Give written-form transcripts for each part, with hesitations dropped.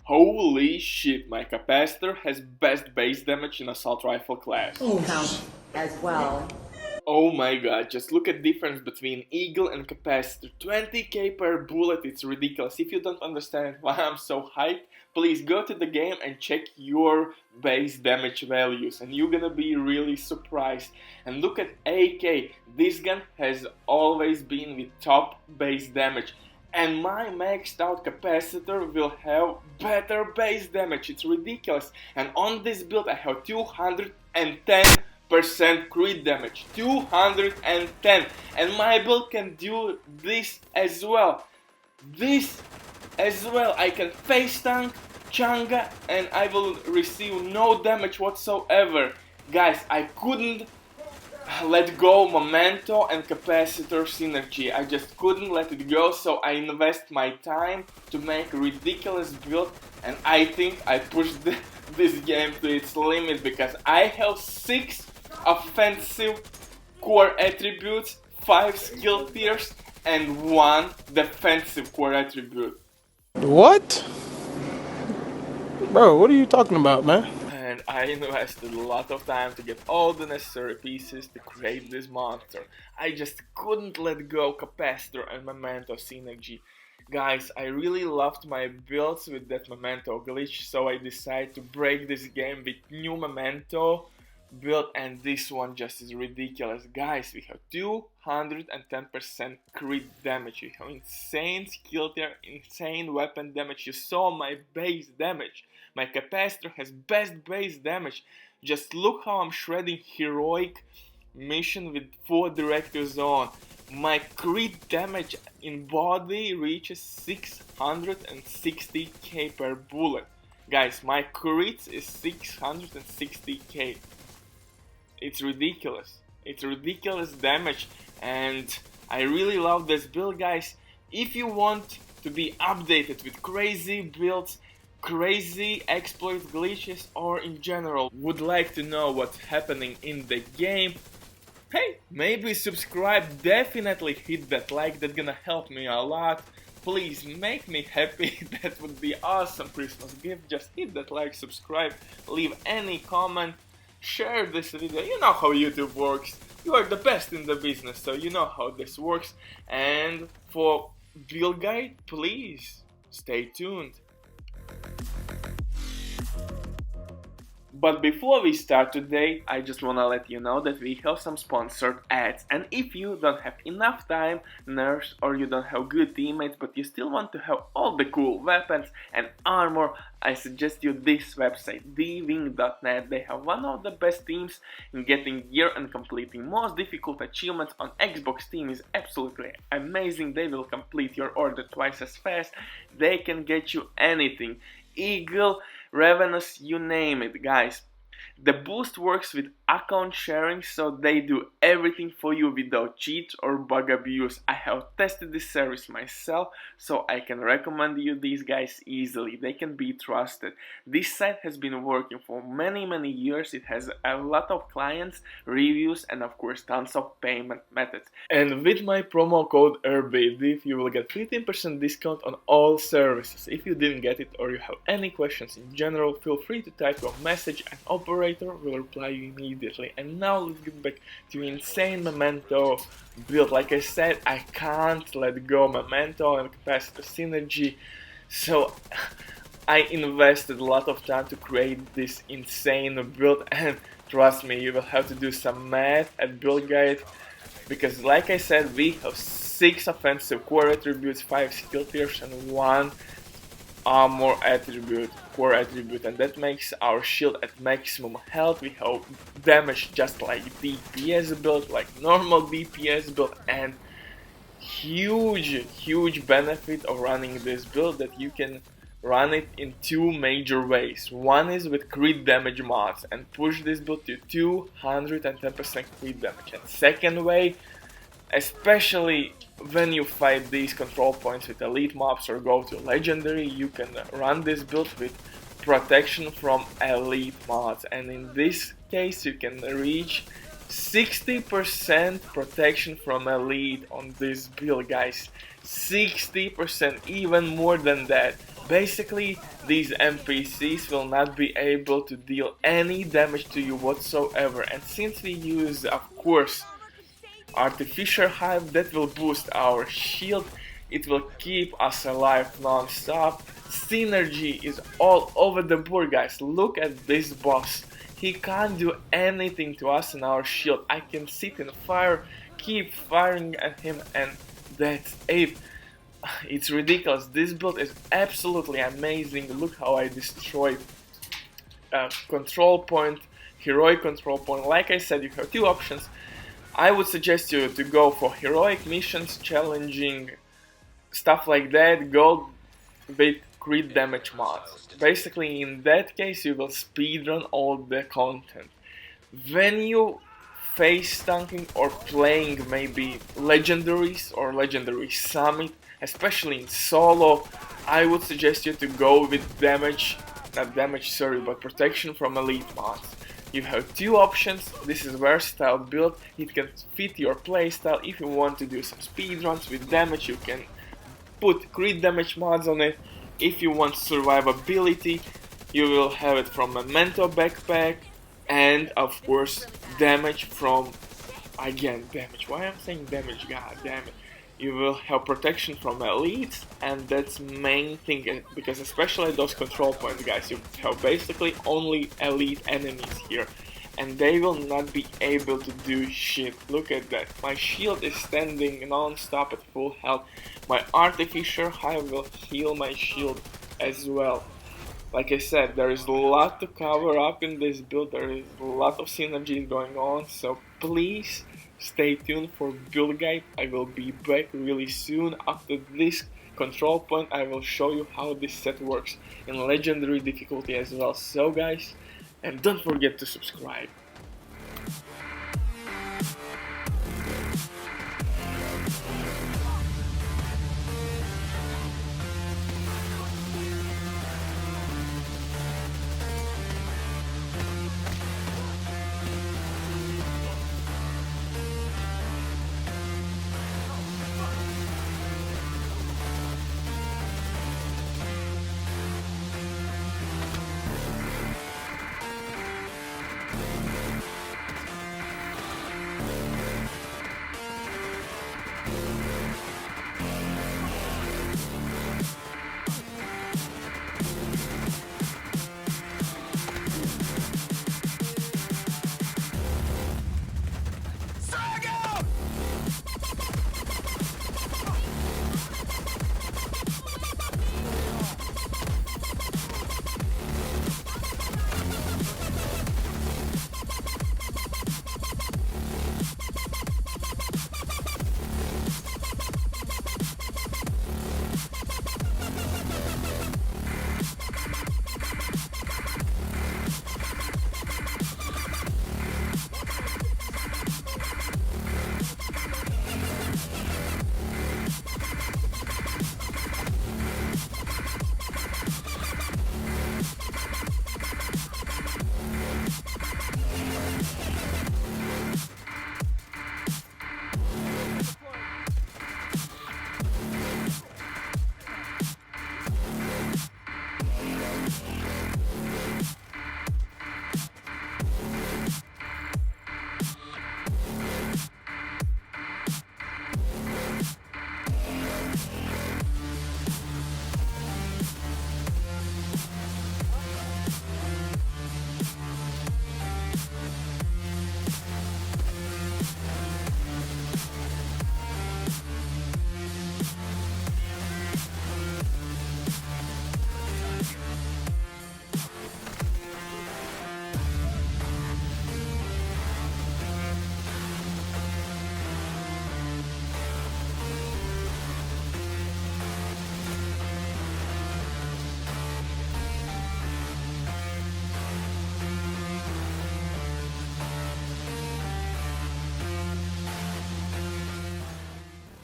Holy shit, my Capacitor has best base damage in Assault Rifle class. Count as well. Oh my god, just look at the difference between Eagle and Capacitor. 20k per bullet, it's ridiculous. If you don't understand why I'm so hyped, please go to the game and check your base damage values and you're gonna be really surprised. And look at AK, this gun has always been with top base damage. And my maxed out Capacitor will have better base damage, it's ridiculous. And on this build I have 210% crit damage, 210, and my build can do this as well. I can face tank Changa and I will receive no damage whatsoever. Guys, I couldn't let go Memento and Capacitor synergy. I just couldn't let it go, so I invest my time to make a ridiculous build, and I think I pushed this game to its limit because I have 6 offensive core attributes, 5 skill tiers, and 1 defensive core attribute. What? Bro, what are you talking about, man? And I invested a lot of time to get all the necessary pieces to create this monster. I just couldn't let go Capacitor and Memento synergy. Guys, I really loved my builds with that Memento glitch, so I decided to break this game with new Memento build, and this one just is ridiculous. Guys, we have 210% crit damage, we have insane skill tier, insane weapon damage. You saw my base damage. My Capacitor has best base damage. Just look how I'm shredding heroic mission with 4 director zone. My crit damage in body reaches 660k per bullet. Guys, my crit is 660k. It's ridiculous. It's ridiculous damage, and I really love this build, guys. If you want to be updated with crazy builds, crazy exploit glitches, or in general would like to know what's happening in the game, hey, maybe subscribe, definitely hit that like, that's gonna help me a lot. Please make me happy, that would be awesome Christmas gift. Just hit that like, subscribe, leave any comment, share this video. You know how YouTube works, you are the best in the business, so you know how this works. And for build guide, please stay tuned. But before we start today, I just wanna let you know that we have some sponsored ads, and if you don't have enough time, nerves, or you don't have good teammates but you still want to have all the cool weapons and armor, I suggest you this website, dwing.net. They have one of the best teams in getting gear and completing most difficult achievements on Xbox. Team is absolutely amazing. They will complete your order twice as fast. They can get you anything. Eagle, Ravenous, you name it, guys. The boost works with account sharing, so they do everything for you without cheats or bug abuse. I have tested this service myself, so I can recommend you these guys easily. They can be trusted. This site has been working for many years. It has a lot of clients, reviews, and of course tons of payment methods. And with my promo code RBDIF, you will get 15% discount on all services. If you didn't get it or you have any questions in general, feel free to type your message and operator will reply you immediately. And now let's get back to insane Memento build. Like I said, I can't let go Memento and Capacitor synergy, so I invested a lot of time to create this insane build, and trust me, you will have to do some math at build guide, because like I said, we have 6 offensive core attributes, 5 skill tiers, and 1 armor attribute, core attribute, and that makes our shield at maximum health. We have damage just like DPS build, like normal DPS build, and huge benefit of running this build that you can run it in 2 major ways. One is with crit damage mods and push this build to 210% crit damage, and second way, especially when you fight these control points with elite mobs or go to legendary, you can run this build with protection from elite mods, and in this case you can reach 60% protection from elite on this build, guys. 60%, even more than that. Basically, these NPCs will not be able to deal any damage to you whatsoever, and since we use, of course, artificial hype, that will boost our shield, it will keep us alive non-stop. Synergy is all over the board, guys. Look at this boss. He can't do anything to us in our shield. I can sit in fire, keep firing at him, and that's it. It's ridiculous. This build is absolutely amazing. Look how I destroy control point, heroic control point. Like I said, you have two options. I would suggest you to go for heroic missions, challenging stuff like that. Go with crit damage mods. Basically, in that case, you will speedrun all the content. When you face tanking or playing maybe legendaries or legendary summit, especially in solo, I would suggest you to go with damage, not damage, sorry, but protection from elite mods. You have two options. This is a versatile build. It can fit your playstyle. If you want to do some speedruns with damage, you can put crit damage mods on it. If you want survivability, you will have it from Memento backpack, and of course damage from, again, damage. Why am I saying damage? God damn it. You will have protection from elites, and that's main thing, because especially those control points, guys, you have basically only elite enemies here, and they will not be able to do shit. Look at that. My shield is standing non-stop at full health. My artificial high will heal my shield as well. Like I said, there is a lot to cover up in this build. There is a lot of synergies going on, so please stay tuned for build guide. I will be back really soon. After this control point, I will show you how this set works in legendary difficulty as well. So guys, and don't forget to subscribe.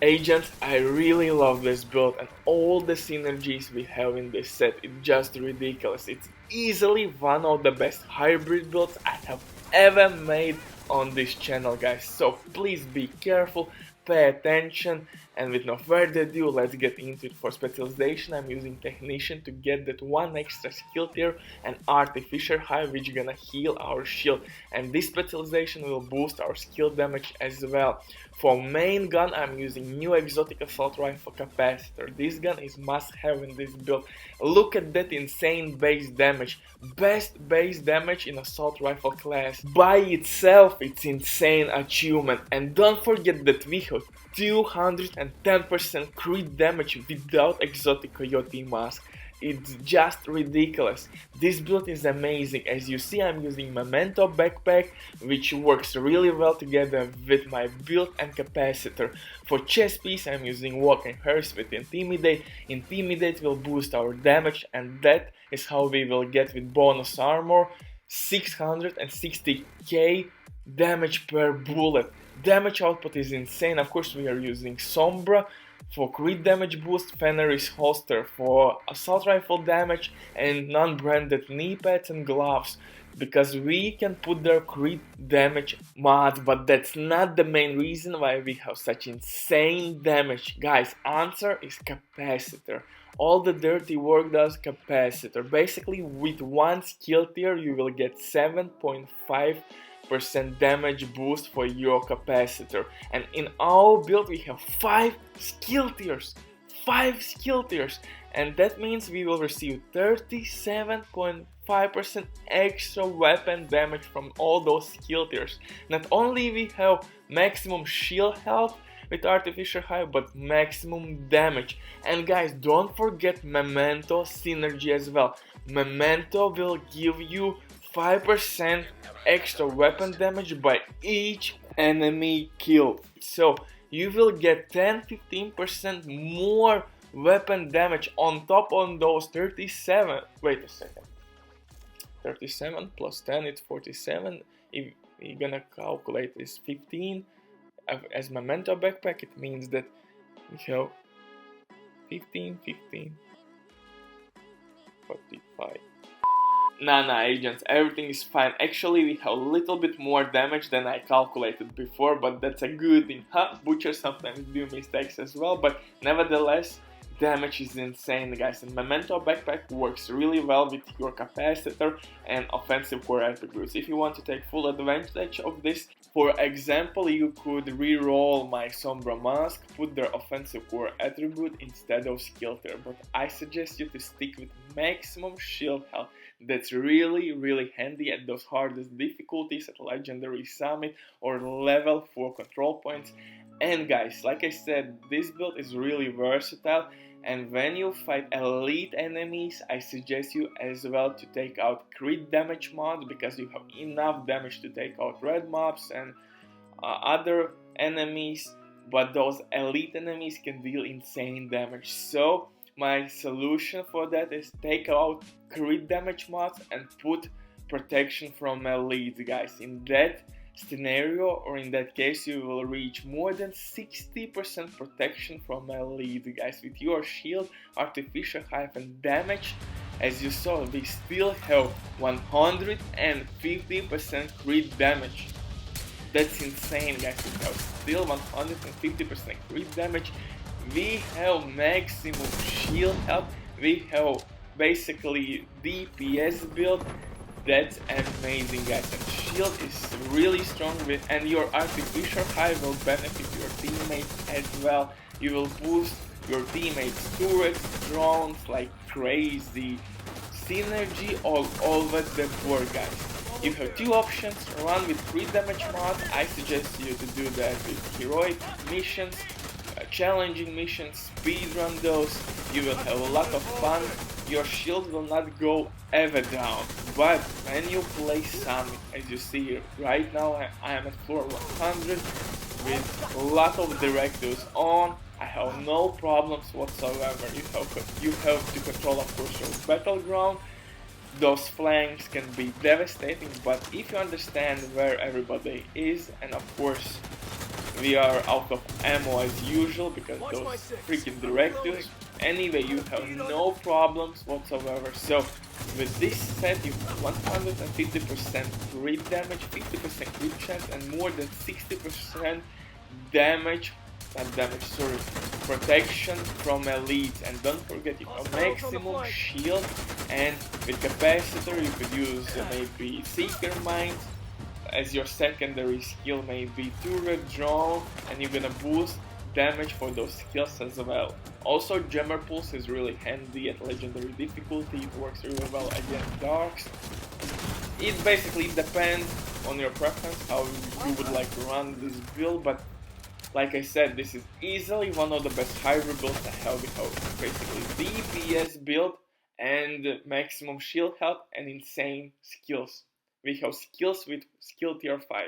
Agents, I really love this build, and all the synergies we have in this set, it's just ridiculous. It's easily one of the best hybrid builds I have ever made on this channel, guys. So please be careful, pay attention, And with no further ado, let's get into it. For specialization, I'm using Technician to get that one extra skill tier and Artificer High, which gonna heal our shield. And this specialization will boost our skill damage as well. For main gun, I'm using new exotic assault rifle Capacitor. This gun is must have in this build. Look at that insane base damage. Best base damage in assault rifle class. By itself, it's insane achievement. And don't forget that we have 210% crit damage without exotic coyote mask. It's just ridiculous. This build is amazing. As you see, I'm using Memento backpack, which works really well together with my build and Capacitor. For chest piece, I'm using Walk and Hearse with Intimidate. Intimidate will boost our damage, and that is how we will get with bonus armor 660k damage per bullet. Damage output is insane. Of course, we are using Sombra for crit damage boost, Fenris holster for assault rifle damage, and non-branded knee pads and gloves, because we can put their crit damage mods, but that's not the main reason why we have such insane damage. Guys, answer is Capacitor. All the dirty work does Capacitor. Basically, with one skill tier you will get 7.5% damage boost for your Capacitor. And in our build we have 5 skill tiers. 5 skill tiers. And that means we will receive 37.5% extra weapon damage from all those skill tiers. Not only we have maximum shield health with Artificer High, but maximum damage. And guys, don't forget Memento synergy as well. Memento will give you 5% extra weapon damage by each enemy kill. So you will get 10-15% more weapon damage on top on those 37. Wait a second. 37 plus 10 it's 47. If you're gonna calculate this 15 as Memento backpack, it means that we have 15, 45. Nah, agents, everything is fine. Actually, we have a little bit more damage than I calculated before, but that's a good thing. Butchers sometimes do mistakes as well, but nevertheless, damage is insane, guys. And Memento backpack works really well with your Capacitor and offensive core attributes. If you want to take full advantage of this, for example, you could re-roll my Sombra mask, put their offensive core attribute instead of skill tier, but I suggest you to stick with maximum shield health. That's really handy at those hardest difficulties at Legendary Summit or level 4 control points. And guys, like I said, this build is really versatile, and when you fight elite enemies, I suggest you as well to take out crit damage mods, because you have enough damage to take out red mobs and other enemies, but those elite enemies can deal insane damage. So my solution for that is take out crit damage mods and put protection from elite, guys. In that scenario, or in that case, you will reach more than 60% protection from elite, guys. With your shield, Artificial Hive and damage, as you saw, we still have 150% crit damage. That's insane, guys. We have still 150% crit damage. We have maximum shield health. We have basically DPS build. That's amazing, guys. And shield is really strong with, and your Artificial High will benefit your teammates as well. You will boost your teammates' turrets, drones like crazy. Synergy all over the board, guys. You have two options: run with crit damage mod. I suggest you to do that with heroic missions, challenging missions, speedrun those. You will have a lot of fun. Your shield will not go ever down. But when you play Summit, as you see here, right now I am at floor 100 with a lot of directives on. I have no problems whatsoever. You have to control, of course, your battleground. Those flanks can be devastating, but if you understand where everybody is, and of course we are out of ammo as usual because those freaking directives. Anyway, you have no problems whatsoever. So with this set you have 150% crit damage, 50% crit chance, and more than 60% damage not damage, sorry, protection from elites, and don't forget you have maximum shield, and with Capacitor you could use maybe Seeker Mines as your secondary skill, maybe turret drone, and you're gonna boost damage for those skills as well. Also, Gemmer Pulse is really handy at legendary difficulty, it works really well against darks. It basically depends on your preference how you would like to run this build, but like I said, this is easily one of the best hybrid builds I have. We have basically DPS build and maximum shield health and insane skills. We have skills with skill tier 5.